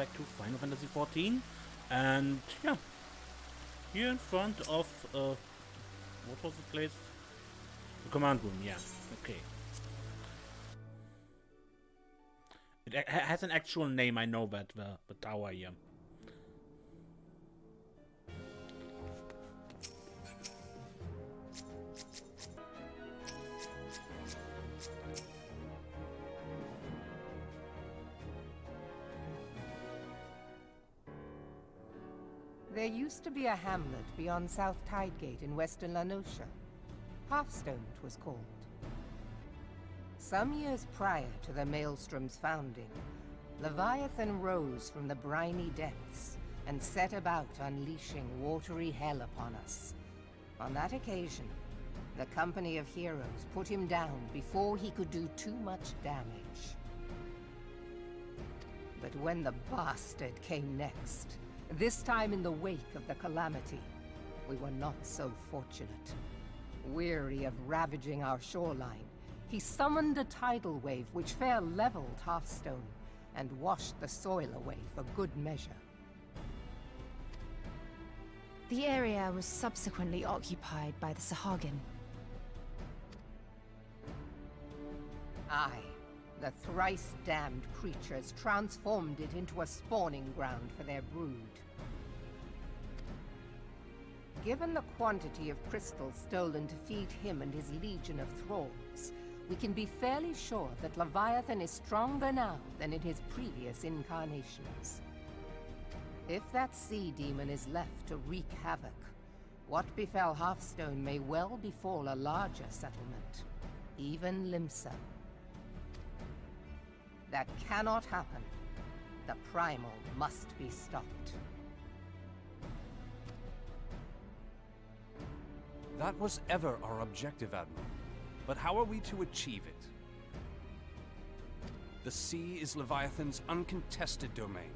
back to Final Fantasy XIV. And yeah, here in front of what was the place? The command room. Yeah, okay. It has an actual name. I know that the tower here. There used to be a hamlet beyond South Tidegate in western La Noscia. Hearthstone, it was called. Some years prior to the Maelstrom's founding, Leviathan rose from the briny depths and set about unleashing watery hell upon us. On that occasion, the Company of Heroes put him down before he could do too much damage. But when the bastard came next, this time in the wake of the calamity, we were not so fortunate. Weary of ravaging our shoreline, he summoned a tidal wave which fair leveled Hearthstone and washed the soil away for good measure. The area was subsequently occupied by the Sahagin. Aye, the thrice-damned creatures transformed it into a spawning ground for their brood. Given the quantity of crystals stolen to feed him and his legion of thralls, we can be fairly sure that Leviathan is stronger now than in his previous incarnations. If that sea demon is left to wreak havoc, what befell Hearthstone may well befall a larger settlement, even Limsa. That cannot happen. The Primal must be stopped. That was ever our objective, Admiral. But how are we to achieve it? The sea is Leviathan's uncontested domain.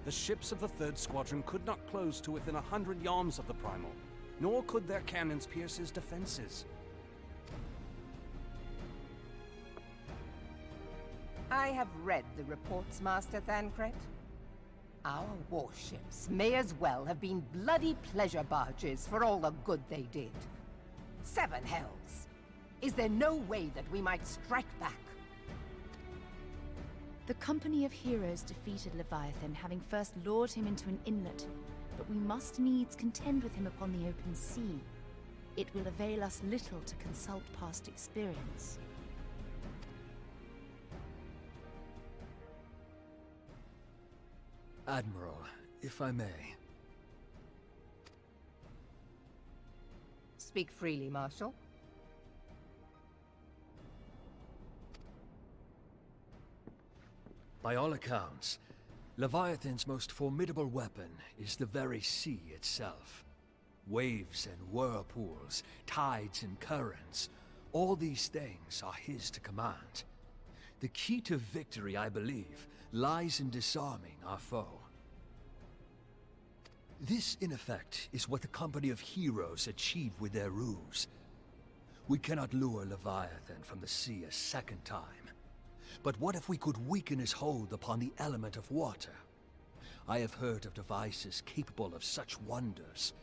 The ships of the 3rd Squadron could not close to within 100 yards of the Primal, nor could their cannons pierce his defenses. I have read the reports, Master Thancred. Our warships may as well have been bloody pleasure barges for all the good they did. 7 hells! Is there no way that we might strike back? The Company of Heroes defeated Leviathan, having first lured him into an inlet, but we must needs contend with him upon the open sea. It will avail us little to consult past experience. Admiral, if I may. Speak freely, Marshal. By all accounts, Leviathan's most formidable weapon is the very sea itself. Waves and whirlpools, tides and currents, all these things are his to command. The key to victory, I believe, lies in disarming our foe. This, in effect, is what the Company of Heroes achieved with their ruse. We cannot lure Leviathan from the sea a second time. But what if we could weaken his hold upon the element of water? I have heard of devices capable of such wonders.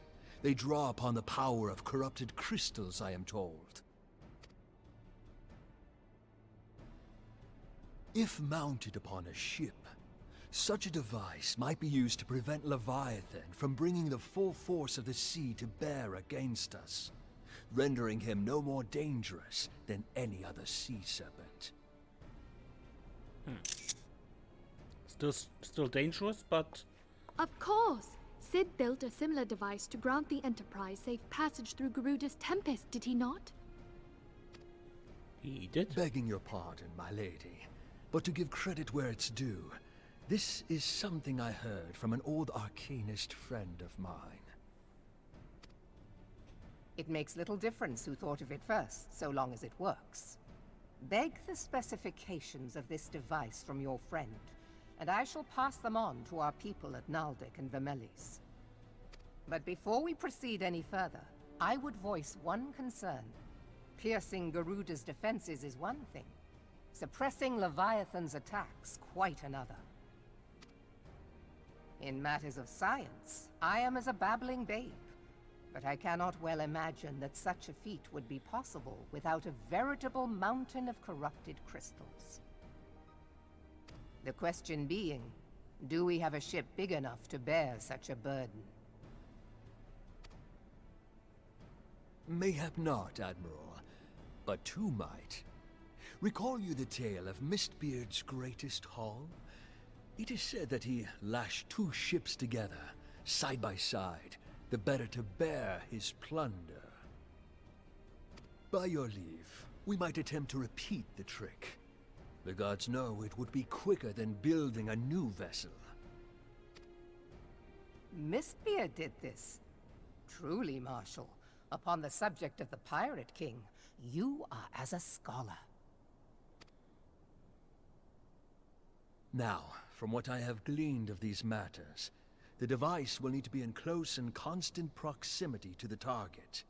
They draw upon the power of corrupted crystals, I am told. If mounted upon a ship, such a device might be used to prevent Leviathan from bringing the full force of the sea to bear against us, rendering him no more dangerous than any other sea serpent. Still dangerous, but... Of course! Sid built a similar device to grant the Enterprise safe passage through Garuda's Tempest, did he not? He did? Begging your pardon, my lady, but to give credit where it's due, this is something I heard from an old arcanist friend of mine. It makes little difference who thought of it first, so long as it works. Beg the specifications of this device from your friend, and I shall pass them on to our people at Naldic and Vermelis. But before we proceed any further, I would voice one concern. Piercing Garuda's defenses is one thing. Suppressing Leviathan's attacks, quite another. In matters of science, I am as a babbling babe. But I cannot well imagine that such a feat would be possible without a veritable mountain of corrupted crystals. The question being, do we have a ship big enough to bear such a burden? Mayhap not, Admiral, but two might. Recall you the tale of Mistbeard's greatest haul? It is said that he lashed two ships together, side by side, the better to bear his plunder. By your leave, we might attempt to repeat the trick. The gods know it would be quicker than building a new vessel. Mistbeard did this. Truly, Marshal, upon the subject of the Pirate King, you are as a scholar. Now, from what I have gleaned of these matters, the device will need to be in close and constant proximity to the target.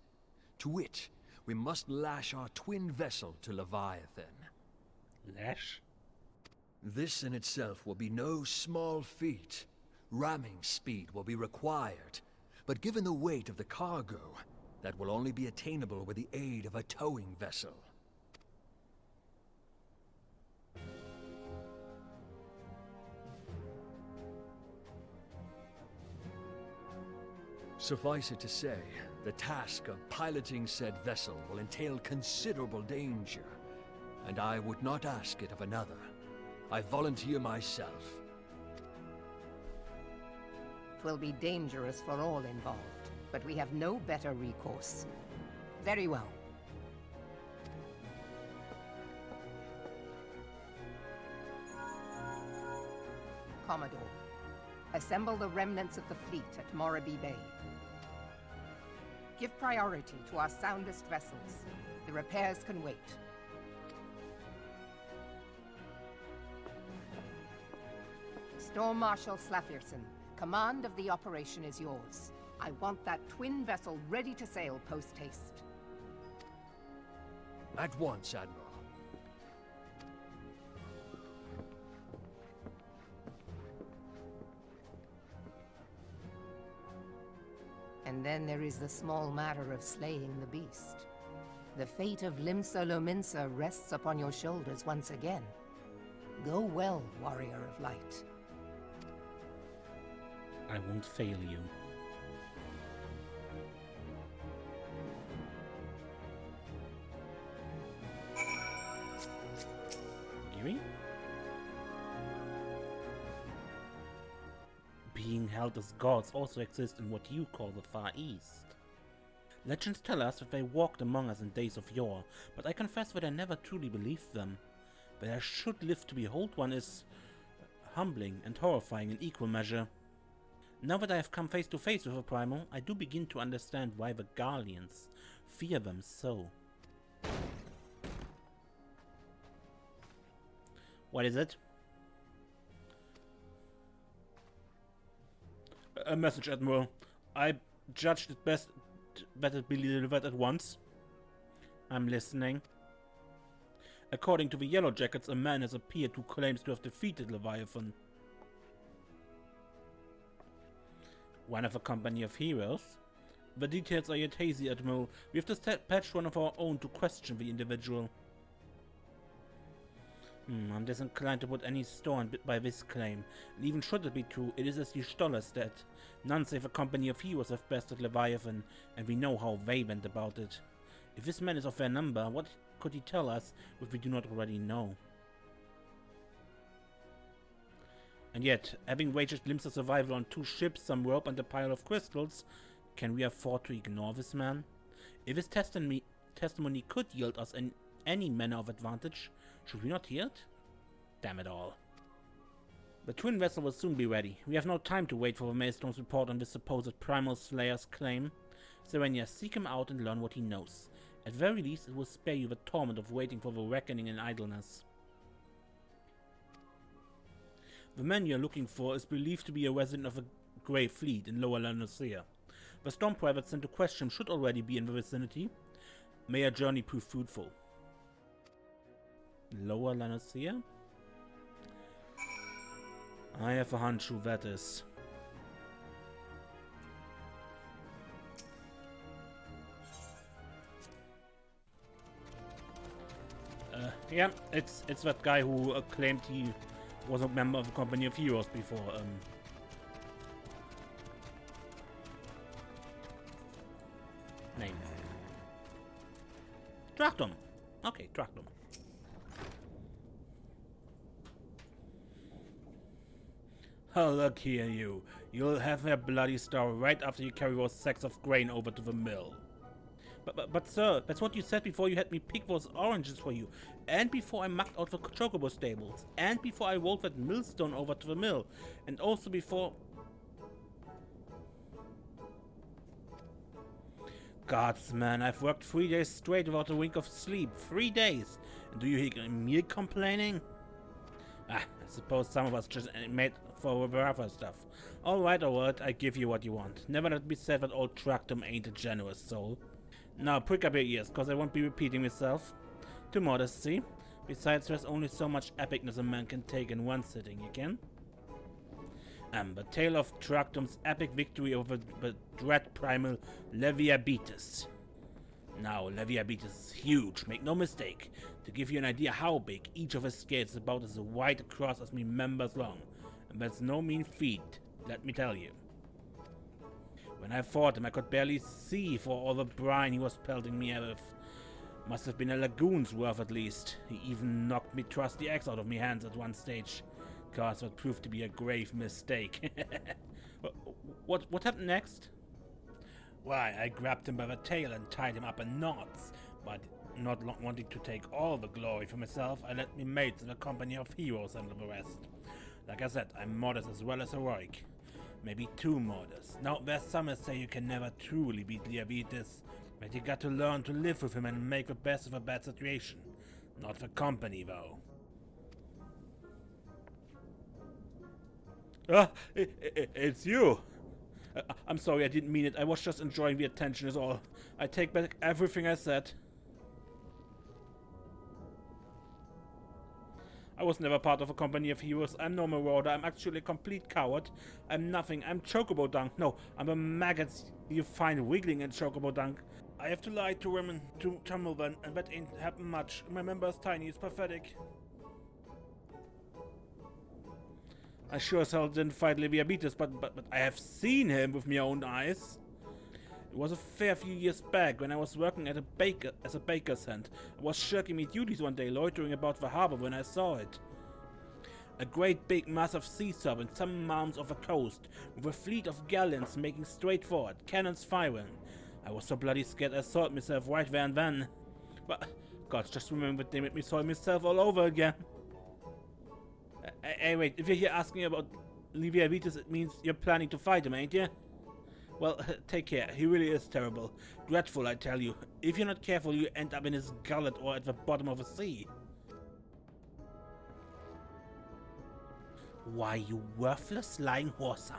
To wit, we must lash our twin vessel to Leviathan. Lash? This in itself will be no small feat. Ramming speed will be required, but given the weight of the cargo, that will only be attainable with the aid of a towing vessel. Suffice it to say, the task of piloting said vessel will entail considerable danger, and I would not ask it of another. I volunteer myself. 'Twill be dangerous for all involved, but we have no better recourse. Very well. Commodore, assemble the remnants of the fleet at Morabee Bay. Give priority to our soundest vessels. The repairs can wait. Storm Marshal Slafirson, command of the operation is yours. I want that twin vessel ready to sail post-haste. At once, Admiral. And then there is the small matter of slaying the beast. The fate of Limsa Lominsa rests upon your shoulders once again. Go well, warrior of light. I won't fail you. Giri? Being held as gods also exist in what you call the Far East. Legends tell us that they walked among us in days of yore, but I confess that I never truly believed them. That I should live to behold one is humbling and horrifying in equal measure. Now that I have come face to face with a primal, I do begin to understand why the Garleans fear them so. What is it? A message, Admiral. I judged it best that it be delivered at once. I'm listening. According to the Yellow Jackets, a man has appeared who claims to have defeated Leviathan. One of a company of heroes? The details are yet hazy, Admiral. We have dispatched one of our own to question the individual. I'm disinclined to put any store by this claim, and even should it be true, it is as die Stoller said. None save a company of heroes have bested Leviathan, and we know how they went about it. If this man is of their number, what could he tell us which we do not already know? And yet, having waged Limsa's survival on 2 ships, some rope, and a pile of crystals, can we afford to ignore this man? If his testimony could yield us any manner of advantage, should we not hear it? Damn it all. The twin vessel will soon be ready. We have no time to wait for the Maelstrom's report on this supposed Primal Slayer's claim. Serenia, seek him out and learn what he knows. At very least, it will spare you the torment of waiting for the reckoning in idleness. The man you are looking for is believed to be a resident of a Grey Fleet in Lower Lanosea. The storm private sent to question him should already be in the vicinity. May our journey prove fruitful. Lower Lanosea? I have a hunch who that is. Yeah, it's that guy who claimed he was a member of the Company of Heroes before. Name. Drachtum. Okay, Drachtum. Oh, look here, you. You'll have a bloody story right after you carry those sacks of grain over to the mill. But sir, that's what you said before you had me pick those oranges for you, and before I mucked out the chocobo stables, and before I rolled that millstone over to the mill, and also before... Gods, man, I've worked 3 days straight without a wink of sleep. 3 days! And do you hear me complaining? I suppose some of us just made for the other stuff. Alright, I give you what you want. Never let me say that old Tractum ain't a generous soul. Now prick up your ears, cause I won't be repeating myself. To modesty. Besides, there's only so much epicness a man can take in one sitting, you can? The tale of Tractum's epic victory over the dread primal Leviathan. Now, Leviathan is huge, make no mistake. To give you an idea how big, each of his scales is about as wide across as me members long. And that's no mean feat, let me tell you. When I fought him, I could barely see for all the brine he was pelting me with. Must have been a lagoon's worth at least. He even knocked me trusty axe out of me hands at one stage. Cause that proved to be a grave mistake. What happened next? Why, I grabbed him by the tail and tied him up in knots. But not wanting to take all the glory for myself, I let me mates in the Company of Heroes handle the rest. Like I said, I'm modest as well as heroic. Maybe too modest. Now, there's some that say you can never truly beat Leviathan, but you got to learn to live with him and make the best of a bad situation. Not the company, though. It's you! I'm sorry, I didn't mean it. I was just enjoying the attention is all. I take back everything I said. I was never part of a Company of Heroes. I'm no marauder. I'm actually a complete coward. I'm nothing. I'm chocobo dung. No, I'm a maggot you find wiggling in chocobo dung. I have to lie to women, to tumble them, and that ain't happen much. My member is tiny. It's pathetic. I sure as hell didn't fight Leviathan, but I have seen him with my own eyes. It was a fair few years back when I was working at as a baker's hand. I was shirking my duties one day, loitering about the harbor when I saw it. A great big mass of sea serpents some miles off the coast, with a fleet of galleons making straight for it, cannons firing. I was so bloody scared I saw it myself right there and then. But, God, just remember that they made me saw it myself all over again. Hey, wait, if you're here asking about Leviathan, it means you're planning to fight him, ain't you? Well, take care. He really is terrible. Dreadful, I tell you. If you're not careful, you end up in his gullet or at the bottom of the sea. Why, you worthless, lying whoresome.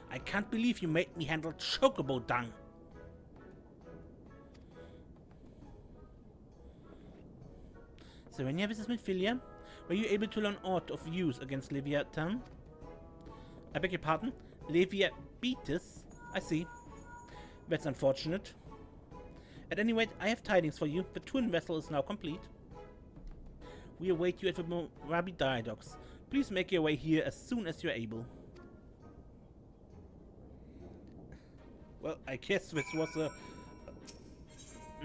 I can't believe you made me handle chocobo dung. So when you have this with Philia, were you able to learn aught of use against Leviathan? I beg your pardon? Leviathan? I see. That's unfortunate. At any rate, I have tidings for you. The twin vessel is now complete. We await you at the Morabi Dry Docks. Please make your way here as soon as you're able. Well, I guess this was a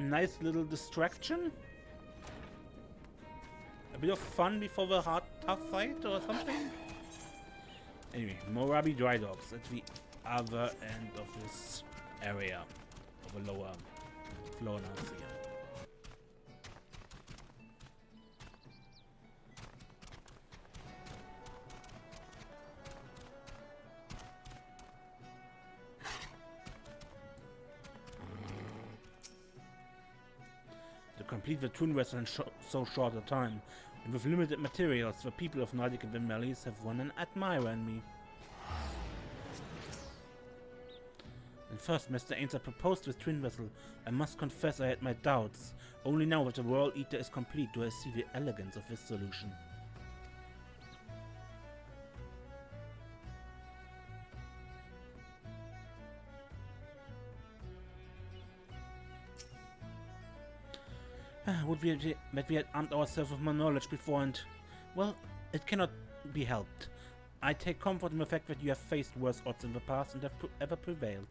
nice little distraction. A bit of fun before the tough fight or something? Anyway, Morabi Dry Docks at the other end of this area of the lower Florida Sea. To complete the twin vessel in so short a time, and with limited materials, the people of Nordic and the Valleys have won an admirer in me. When first Mr. Ainser proposed this twin vessel, I must confess I had my doubts. Only now that the World Eater is complete do I see the elegance of this solution. Would we that we had armed ourselves with more knowledge before and... Well, it cannot be helped. I take comfort in the fact that you have faced worse odds in the past and have ever prevailed.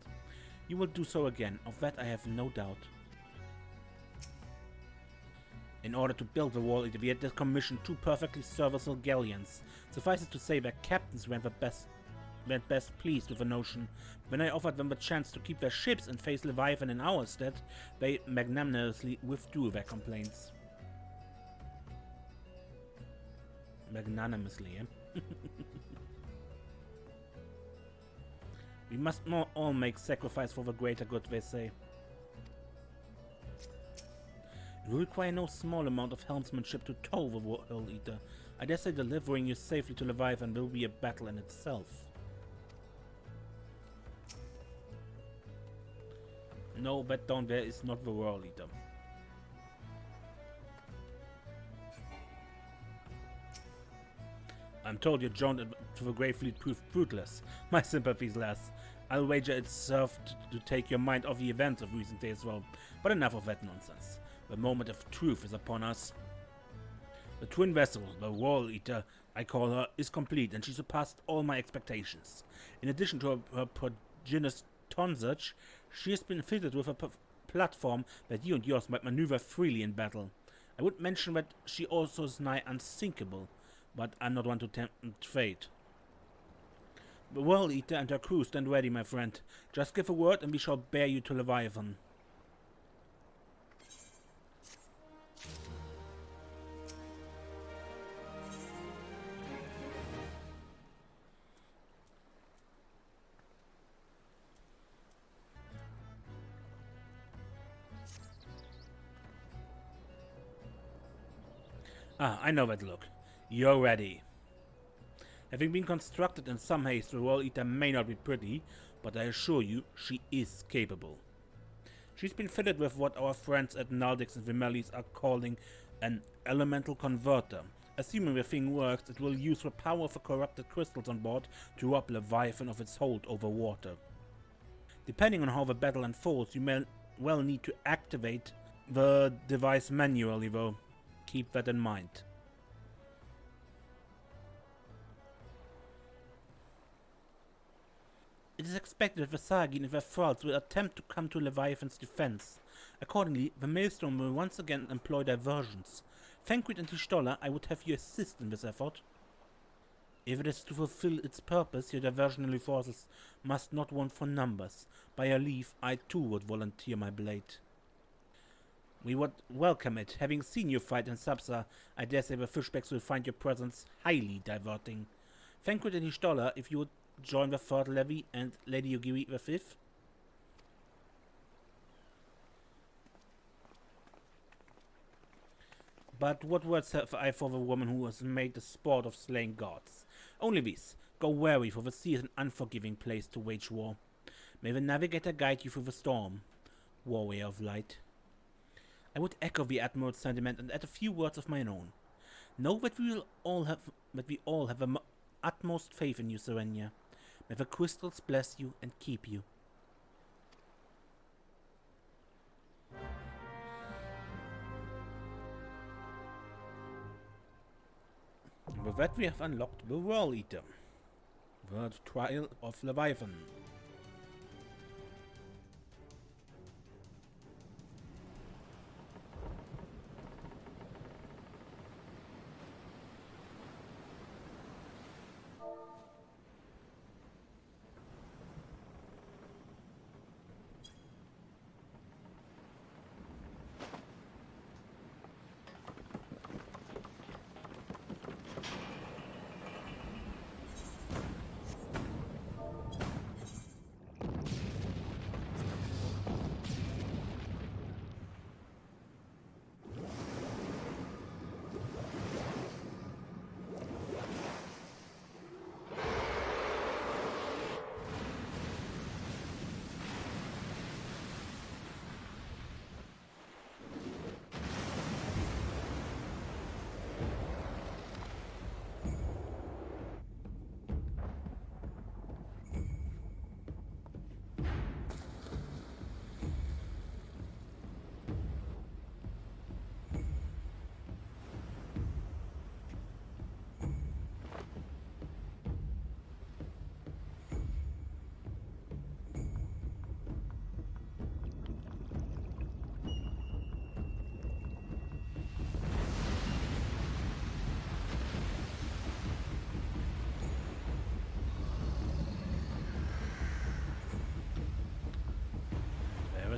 You will do so again, of that I have no doubt. In order to build the Whorl, we had commissioned 2 perfectly serviceable galleons. Suffice it to say, their captains went best pleased with the notion. When I offered them the chance to keep their ships and face Leviathan in our stead, they magnanimously withdrew their complaints. Magnanimously, eh? We must all make sacrifice for the greater good, they say. It will require no small amount of helmsmanship to tow the Whorl Eater. I dare say delivering you safely to Leviathan will be a battle in itself. No, that down there is not the Whorl Eater. I'm told your jaunt to the Grey Fleet proved fruitless. My sympathies, lass. I'll wager it served to take your mind off the events of recent days, well. But enough of that nonsense. The moment of truth is upon us. The twin vessel, the Whorl Eater, I call her, is complete, and she surpassed all my expectations. In addition to her prodigious tonnage, she has been fitted with a platform that you and yours might maneuver freely in battle. I would mention that she also is nigh unsinkable, but I'm not one to tempt fate. The Whorl Eater and her crew stand ready, my friend. Just give a word and we shall bear you to Leviathan. Ah, I know that look. You're ready. Having been constructed in some haste, the Whorl Eater may not be pretty, but I assure you, she is capable. She's been fitted with what our friends at Naldix and Vimelis are calling an elemental converter. Assuming the thing works, it will use the power of the corrupted crystals on board to rob Leviathan of its hold over water. Depending on how the battle unfolds, you may well need to activate the device manually, though. Keep that in mind. It is expected that the Sahagin and their thralls will attempt to come to Leviathan's defense. Accordingly, the Maelstrom will once again employ diversions. Thancred and Y'shtola, I would have you assist in this effort. If it is to fulfill its purpose, your diversionary forces must not want for numbers. By your leave, I too would volunteer my blade. We would welcome it. Having seen you fight in Sabsa, I dare say the fishbacks will find your presence highly diverting. Thancred and Y'shtola, if you would join the 3rd Levy and Lady Yugiri the 5th. But what words have I for the woman who has made the sport of slaying gods? Only this: go wary, for the sea is an unforgiving place to wage war. May the navigator guide you through the storm, warrior of light. I would echo the Admiral's sentiment and add a few words of my own. Know that we all have the utmost faith in you, Serenia. May the crystals bless you and keep you. With that, we have unlocked the Whorl Eater, the Trial of Leviathan.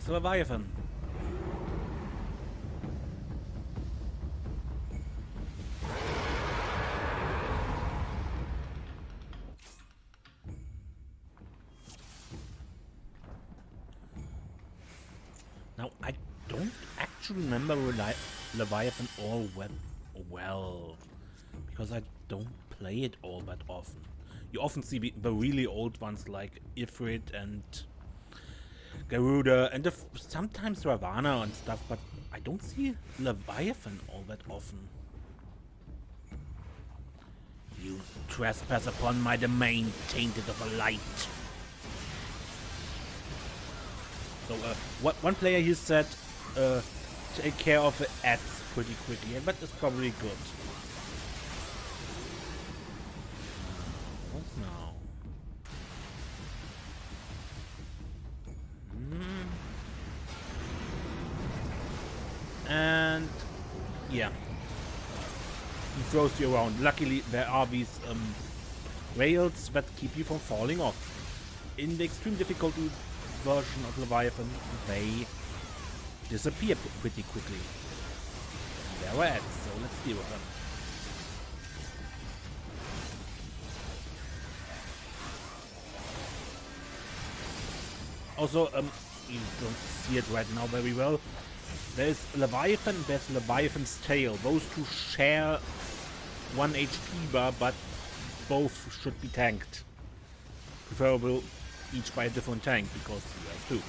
Where's Leviathan? Now, I don't actually remember Leviathan all well, because I don't play it all that often. You often see the really old ones like Ifrit and Garuda and sometimes Ravana and stuff, but I don't see Leviathan all that often. You trespass upon my domain, tainted of a light. So, one player here said, take care of the ads pretty quickly, and that is probably good. What's now? And yeah, he throws you around. Luckily, there are these rails that keep you from falling off. In the extreme difficulty version of Leviathan, they disappear pretty quickly. There we're at, so let's deal with them. Also, you don't see it right now very well. There's Leviathan, there's Leviathan's tail. Those two share 1 HP bar, but both should be tanked. Preferable each by a different tank, because you have two.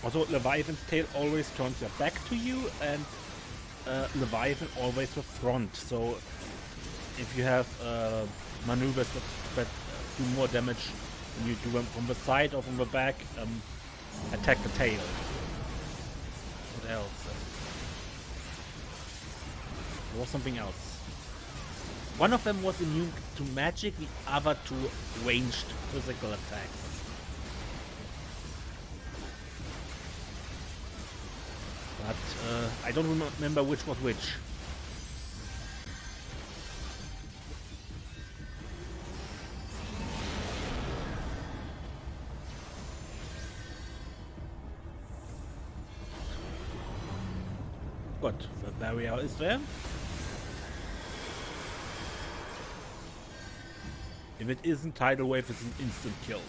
Also, Leviathan's tail always turns their back to you, and Leviathan always the front. So if you have maneuvers that do more damage when you do them from the side or from the back, attack the tail. What else? There was something else. One of them was immune to magic, the other to ranged physical attacks. But I don't remember which was which. Good, the barrier is there. If it isn't, Tidal Wave is an instant kill.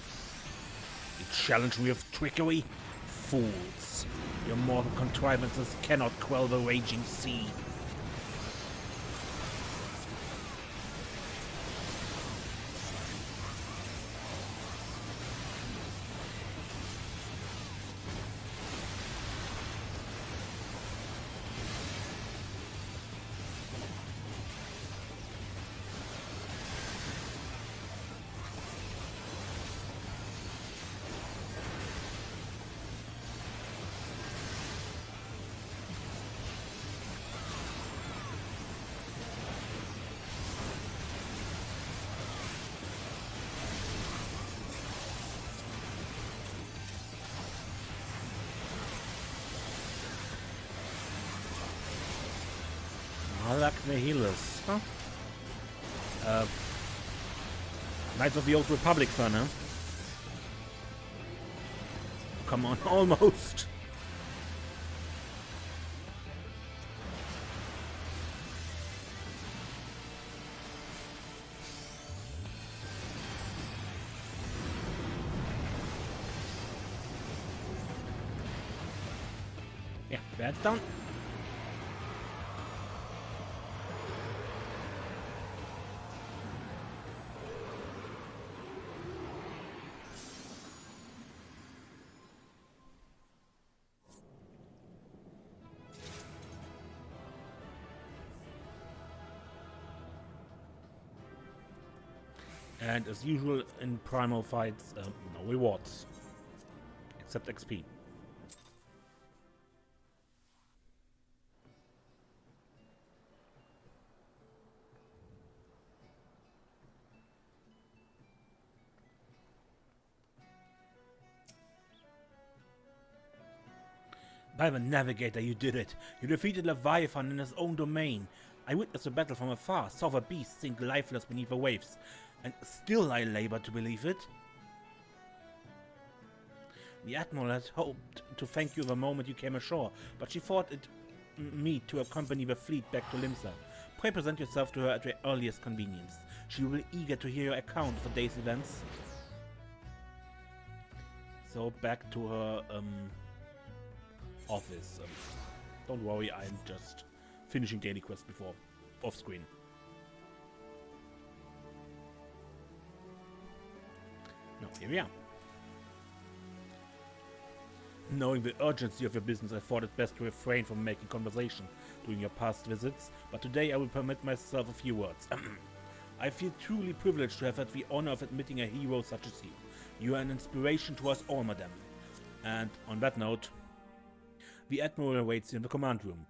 You challenge me with trickery? Fools. Your mortal contrivances cannot quell the raging sea. Malak Nihilus, huh? Knights of the Old Republic fan, huh? Come on, almost. Yeah, that's done. And as usual in primal fights, no rewards. Except XP. By the Navigator, you did it. You defeated Leviathan in his own domain. I witnessed the battle from afar, saw the beast sink lifeless beneath the waves. And still I labor to believe it. The Admiral had hoped to thank you the moment you came ashore, but she thought it meet to accompany the fleet back to Limsa. Pray present yourself to her at your earliest convenience. She will be eager to hear your account of the day's events. So back to her office. Don't worry, I'm just finishing daily quests before off screen. No, here we are. Knowing the urgency of your business, I thought it best to refrain from making conversation during your past visits, but today I will permit myself a few words. I feel truly privileged to have had the honor of admitting a hero such as you. You are an inspiration to us all, madame. And on that note, the Admiral awaits you in the command room.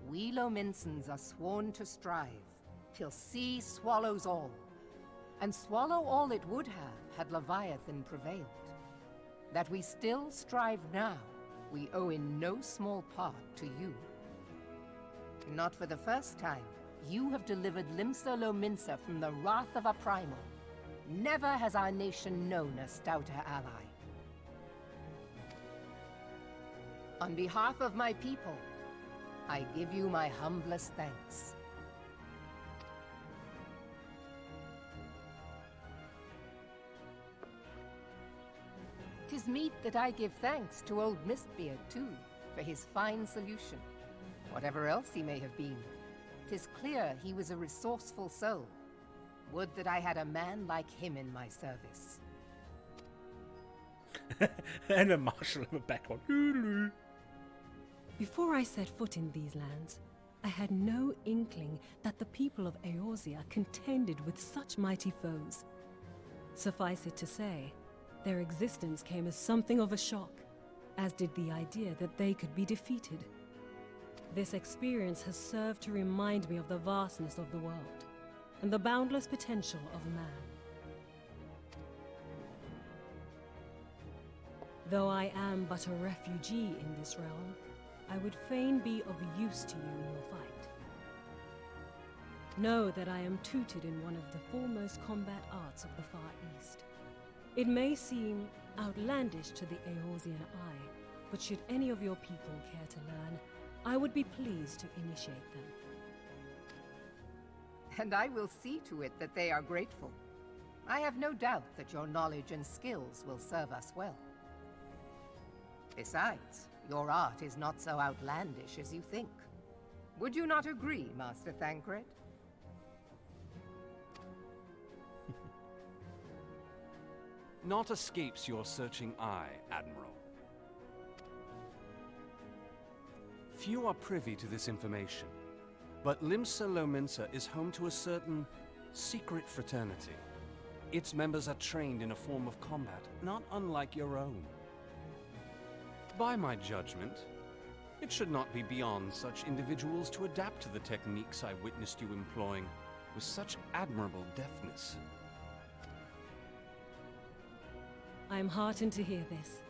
We Lominsons are sworn to strive, till sea swallows all. And swallow all it would have had Leviathan prevailed. That we still strive now, we owe in no small part to you. Not for the first time, you have delivered Limsa Lominsa from the wrath of a primal. Never has our nation known a stouter ally. On behalf of my people, I give you my humblest thanks. 'Tis meet that I give thanks to old Mistbeard, too, for his fine solution. Whatever else he may have been, 'tis clear he was a resourceful soul. Would that I had a man like him in my service. And a marshal in the background. Before I set foot in these lands, I had no inkling that the people of Eorzea contended with such mighty foes. Suffice it to say, their existence came as something of a shock, as did the idea that they could be defeated. This experience has served to remind me of the vastness of the world, and the boundless potential of man. Though I am but a refugee in this realm, I would fain be of use to you in your fight. Know that I am tutored in one of the foremost combat arts of the Far East. It may seem outlandish to the Eorzean eye, but should any of your people care to learn, I would be pleased to initiate them. And I will see to it that they are grateful. I have no doubt that your knowledge and skills will serve us well. Besides, your art is not so outlandish as you think. Would you not agree, Master Thancred? Naught escapes your searching eye, Admiral. Few are privy to this information, but Limsa Lominsa is home to a certain secret fraternity. Its members are trained in a form of combat not unlike your own. By my judgment, it should not be beyond such individuals to adapt to the techniques I witnessed you employing with such admirable deftness. I am heartened to hear this.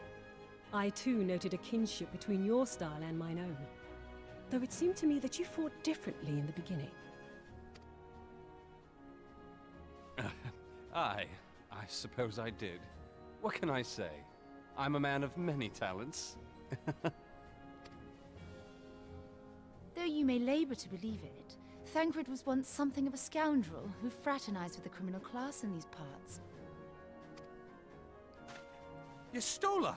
I too noted a kinship between your style and mine own, though it seemed to me that you fought differently in the beginning. I suppose I did. What can I say? I'm a man of many talents. Though you may labor to believe it, Thancred was once something of a scoundrel who fraternized with the criminal class in these parts. Yestola!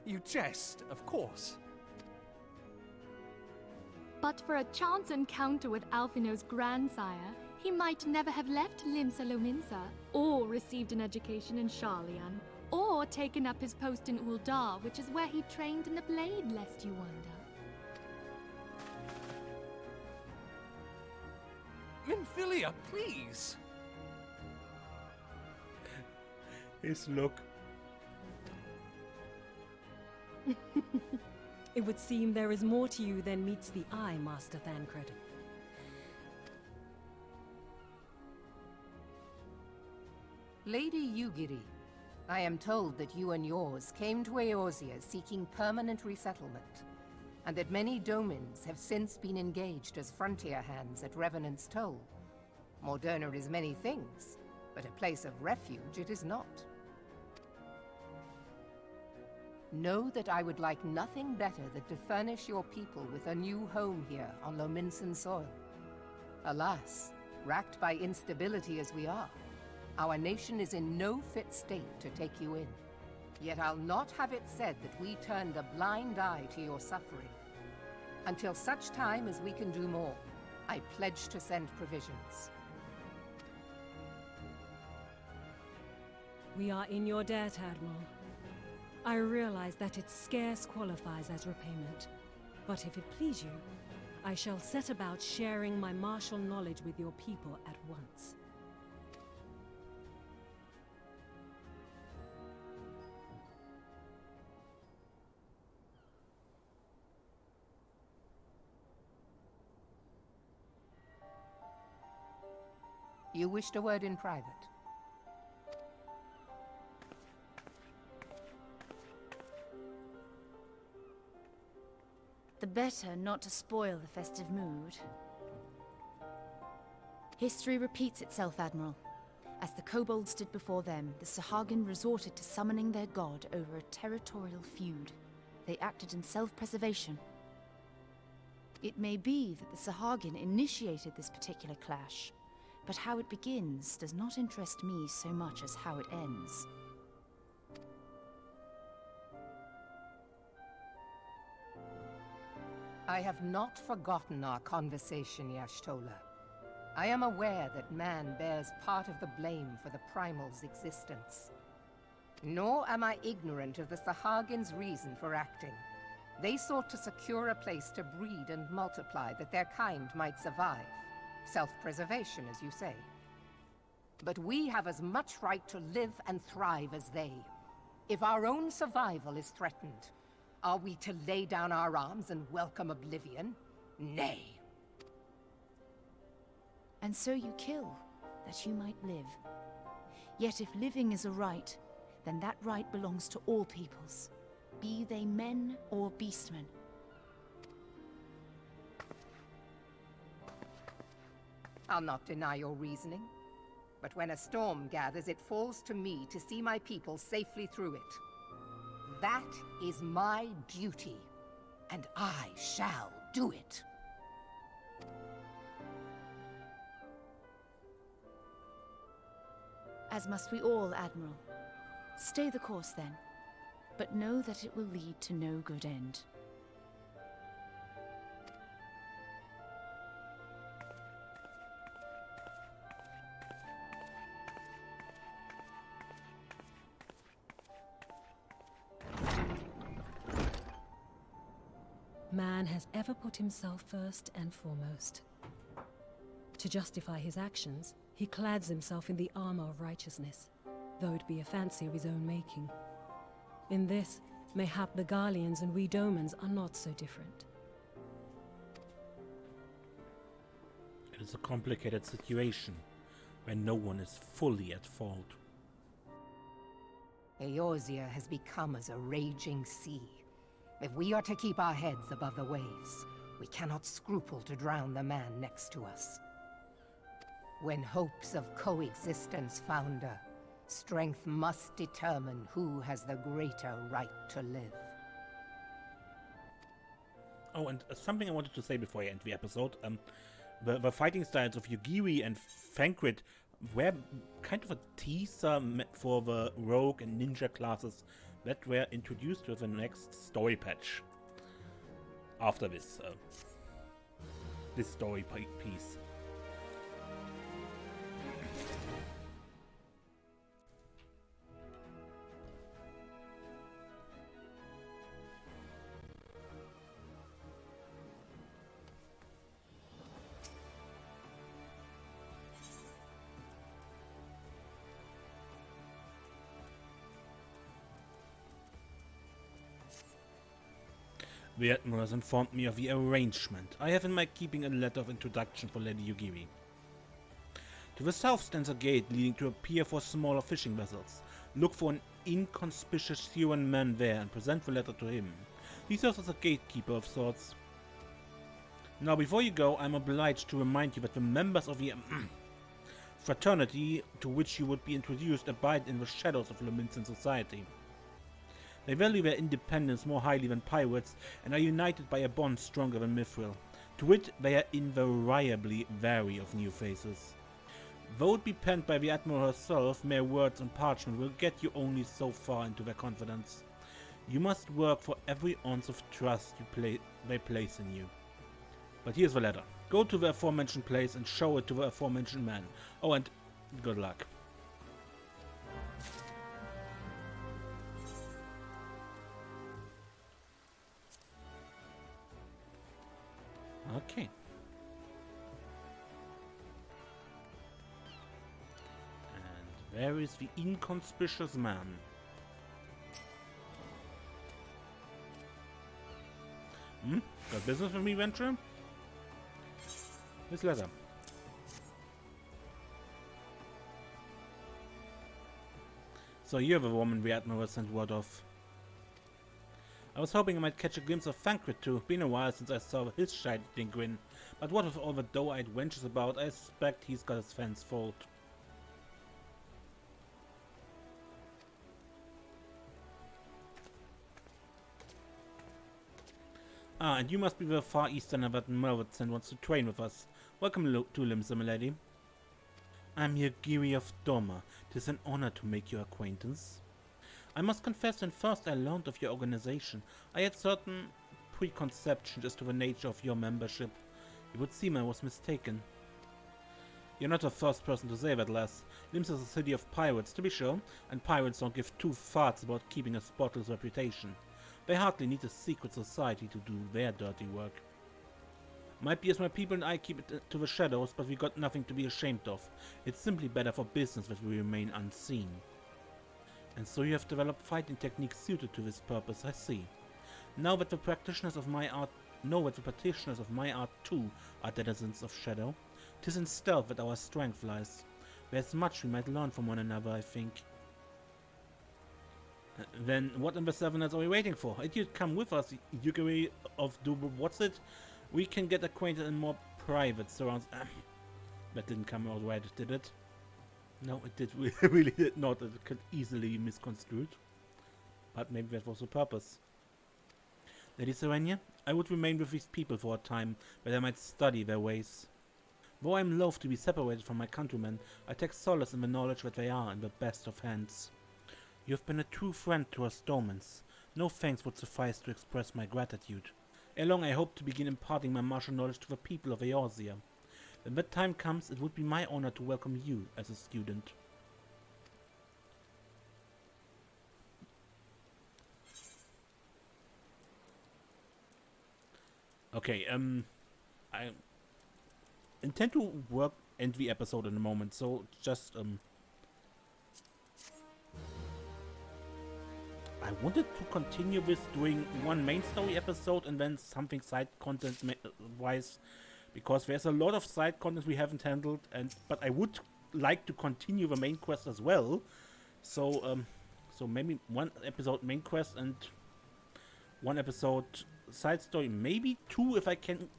You jest, of course. But for a chance encounter with Alphino's grandsire, he might never have left Limsa Lominsa, or received an education in Sharlayan, or taken up his post in Uldar, which is where he trained in the blade, lest you wonder. Minfilia, please! His look. It would seem there is more to you than meets the eye, Master Thancred. Lady Yugiri, I am told that you and yours came to Eorzea seeking permanent resettlement. and that many domins have since been engaged as frontier hands at Revenant's Toll. Moderna is many things, but a place of refuge it is not. Know that I would like nothing better than to furnish your people with a new home here on Lominsan soil. Alas, racked by instability as we are, our nation is in no fit state to take you in. Yet I'll not have it said that we turned a blind eye to your suffering. Until such time as we can do more, I pledge to send provisions. We are in your debt, Admiral. I realize that it scarce qualifies as repayment, but if it please you, I shall set about sharing my martial knowledge with your people at once. You wished a word in private. The better not to spoil the festive mood. History repeats itself, Admiral. As the kobolds stood before them, the Sahagin resorted to summoning their god over a territorial feud. They acted in self-preservation. It may be that the Sahagin initiated this particular clash, but how it begins does not interest me so much as how it ends. I have not forgotten our conversation, Y'shtola. I am aware that man bears part of the blame for the Primal's existence. Nor am I ignorant of the Sahagin's reason for acting. They sought to secure a place to breed and multiply that their kind might survive. Self-preservation, as you say. But we have as much right to live and thrive as they. If our own survival is threatened, are we to lay down our arms and welcome oblivion? Nay. And so you kill, that you might live. Yet if living is a right, then that right belongs to all peoples, be they men or beastmen. I'll not deny your reasoning, but when a storm gathers, it falls to me to see my people safely through it. That is my duty, and I shall do it. As must we all, Admiral. Stay the course, then, but know that it will lead to no good end. Man has ever put himself first and foremost. To justify his actions, he clads himself in the armor of righteousness, though it be a fancy of his own making. In this, mayhap the Garleans and we Domans are not so different. It is a complicated situation, where no one is fully at fault. Eorzea has become as a raging sea. If we are to keep our heads above the waves, we cannot scruple to drown the man next to us. When hopes of coexistence founder, strength must determine who has the greater right to live. Oh, and something I wanted to say before I end the episode. The fighting styles of Yugiri and Thancred were kind of a teaser for the rogue and ninja classes that were introduced with the next story patch. After this story piece. The Admiral has informed me of the arrangement. I have in my keeping a letter of introduction for Lady Yugiri. To the south stands a gate leading to a pier for smaller fishing vessels. Look for an inconspicuous Huron man there and present the letter to him. He serves as a gatekeeper of sorts. Now, before you go, I'm obliged to remind you that the members of the fraternity to which you would be introduced abide in the shadows of Lominsan society. They value their independence more highly than pirates and are united by a bond stronger than Mithril, to which they are invariably wary of new faces. Though it be penned by the Admiral herself, mere words on parchment will get you only so far into their confidence. You must work for every ounce of trust they place in you. But here's the letter. Go to the aforementioned place and show it to the aforementioned man. Oh, and good luck. Okay. And where is the inconspicuous man? Got business with me, venture? This letter. So you're the woman the Admiral sent word of. I was hoping I might catch a glimpse of Thancred too. Been a while since I saw his shiny grin. But what with all the doe-eyed wenches about, I suspect he's got his fans full. Ah, and you must be the Far Easterner that Merwitz wants to train with us. Welcome to Limsa, milady. I'm here, Giri of Doma. 'Tis an honor to make your acquaintance. I must confess, when first I learned of your organization, I had certain preconceptions as to the nature of your membership. It would seem I was mistaken. You're not the first person to say that, lass. Limsa is a city of pirates, to be sure, and pirates don't give two farts about keeping a spotless reputation. They hardly need a secret society to do their dirty work. Might be as my people and I keep it to the shadows, but we got nothing to be ashamed of. It's simply better for business that we remain unseen. And so you have developed fighting techniques suited to this purpose, I see. Now that the practitioners of my art too are denizens of shadow, 'tis in stealth that our strength lies. There's much we might learn from one another, I think. Then what in the severness are we waiting for? If you'd come with us, Yugiri of what's it? We can get acquainted in more private surrounds. That didn't come out right, did it? No, it did. Really did not. It could easily be misconstrued. But maybe that was the purpose. Lady Serenia, I would remain with these people for a time, that I might study their ways. Though I am loath to be separated from my countrymen, I take solace in the knowledge that they are in the best of hands. You have been a true friend to us Domans. No thanks would suffice to express my gratitude. Ere long I hope to begin imparting my martial knowledge to the people of Eorzea. When that time comes, it would be my honor to welcome you as a student. Okay, I intend to end the episode in a moment, so just, I wanted to continue with doing one main story episode and then something side content wise, because there's a lot of side content we haven't handled, but I would like to continue the main quest as well. So so maybe one episode main quest and one episode side story, maybe two if I can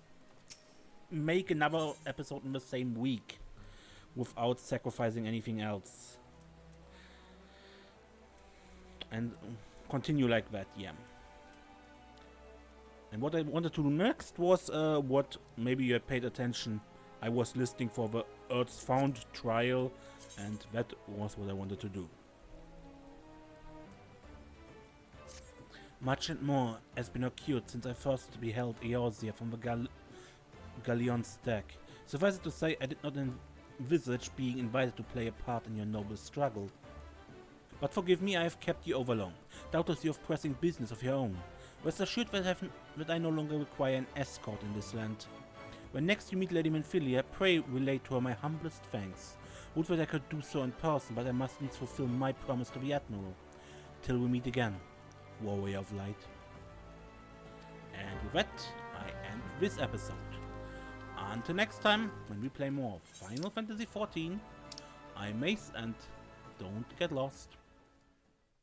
make another episode in the same week without sacrificing anything else. And continue like that, yeah. And what I wanted to do next was what maybe you had paid attention. I was listing for the Earth's trial, and that was what I wanted to do. Much and more has been occurred since I first beheld Eorzea from the Galleon's deck. Suffice it to say, I did not envisage being invited to play a part in your noble struggle. But forgive me, I have kept you over long. Doubtless you have pressing business of your own. Rest assured that I no longer require an escort in this land. When next you meet Lady Menphilia, pray relay to her my humblest thanks. Would that I could do so in person, but I must needs fulfill my promise to the Admiral. Till we meet again, Warrior of Light. And with that, I end this episode. Until next time, when we play more Final Fantasy XIV, I'm Mace, and don't get lost.